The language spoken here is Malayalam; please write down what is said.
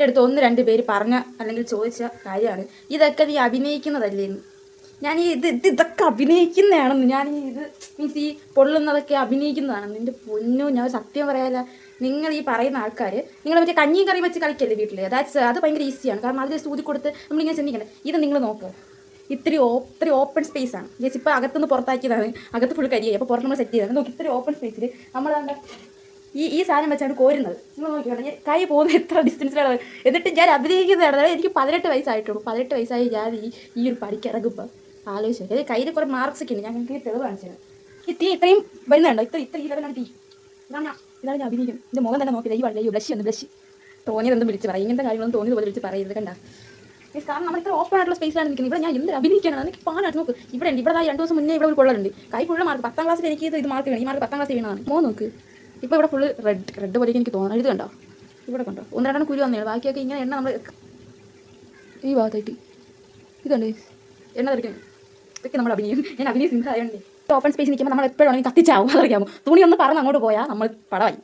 എൻ്റെ അടുത്ത് 1-2 പേര് പറഞ്ഞ അല്ലെങ്കിൽ ചോദിച്ച കാര്യമാണ്, ഇതൊക്കെ നീ അഭിനയിക്കുന്നതല്ലേന്ന്. ഞാൻ ഇതൊക്കെ അഭിനയിക്കുന്നതാണെന്ന്, ഞാൻ ഇത് മീൻസ് ഈ പൊള്ളുന്നതൊക്കെ അഭിനയിക്കുന്നതാണെന്ന്. എൻ്റെ പൊന്നോ, ഞാൻ സത്യം പറയാല്ല. നിങ്ങൾ ഈ പറയുന്ന ആൾക്കാർ, നിങ്ങൾ മറ്റേ കഞ്ഞിയും കറിയും വെച്ച് കളിക്കല്ലേ വീട്ടിൽ, അത് ഭയങ്കര ഈസിയാണ്. കാരണം അതിൽ സൂതി കൊടുത്ത് നമ്മളിങ്ങനെ ചിന്തിക്കണം. ഇത് നിങ്ങൾ നോക്കുക, ഇത്തിരി ഓപ്പൺ സ്പേസ് ആണ്. ജസ്റ്റ് ഇപ്പോൾ അകത്തുനിന്ന് പുറത്താക്കിയതാണ്, അകത്ത് ഫുൾ കരിയായി. അപ്പോൾ പുറത്ത് നമ്മൾ സെറ്റ് ചെയ്തതാണ്. നോക്കി, ഇത്തിരി ഓപ്പൺ സ്പേസിൽ നമ്മൾ ഈ സാധനം വെച്ചാണ് കോരുന്നത്. നിങ്ങൾ നോക്കിയോട്ടെ, ഞാൻ കൈ പോകുന്ന എത്ര ഡിസ്റ്റൻസിലാണ്. എന്നിട്ട് ഞാൻ അഭിനയിക്കുന്നതാണ്. എനിക്ക് 18 വയസ്സായിട്ടുള്ളൂ. 18 വയസ്സായി ഞാൻ ഈ ഒരു പടിക്ക് ഇറങ്ങുമ്പോൾ ആലോചിച്ചു. അതായത് കയ്യിൽ കുറേ മാർക്സ് ഒക്കെ ഉണ്ട്. ഞാൻ എനിക്ക് തെളിവ് കാണിച്ചത്. ഇത്രയും വരുന്നുണ്ടോ? ഈ ലെവലാണ് തീ. ഇതാണ് ഞാൻ അഭിനയിക്കുന്നത്. എൻ്റെ മുഖം തന്നെ നോക്കില്ല. ഈ ബ്ലഷ് തോന്നിയതെന്തും വിളിച്ച് പറയും. ഇങ്ങനത്തെ കാര്യങ്ങളൊന്നും തോന്നിയത് പോലെ വിളിച്ച് പറയരുത്. കണ്ട, കാരണം നമ്മൾ ഇത്ര ഓപ്പൺ ആയിട്ടുള്ള സ്പേസിലാണ് നിൽക്കുന്നത്. ഇവിടെ ഞാൻ എന്ത് അഭിനയിക്കാനാണ്? എനിക്ക് പാനായിട്ട് നോക്ക്. ഇവിടെ 2 ദിവസം മുന്നേ ഇവിടെ ഒരു കൊള്ളുണ്ട്. കൈ ഫുള്ള് മാർക്ക്. 10ാം ക്ലാസ്സിൽ എനിക്ക് ഇത് മാർക്ക് വേണം. ഈ മാർക്ക് 10ാം ക്ലാസ്സിൽ വീണതാണ്. നോക്ക്, ഇപ്പോൾ ഇവിടെ ഫുള്ള് റെഡ് പോലെ എനിക്ക് തോന്നുന്നു. ഇത് കണ്ടോ? ഇവിടെ കണ്ടോ? 1-2 കുരു വന്നേ. ബാക്കിയൊക്കെ ഇങ്ങനെ എണ്ണ നമ്മൾ ഈ ഭാഗത്തായിട്ട് ഇതുണ്ട് എണ്ണ തെറിക്കുന്നു. ഇതൊക്കെ നമ്മൾ ഞാൻ അഭിനയിക്കുന്നത്. ഓപ്പൺ സ്പേസ് നിൽക്കുമ്പോൾ നമ്മൾ എപ്പോഴും കത്തിച്ചാവും. അതറിയാമോ? തുണി ഒന്ന് പറന്ന് അങ്ങോട്ട് പോയാൽ നമ്മൾ പടമായി.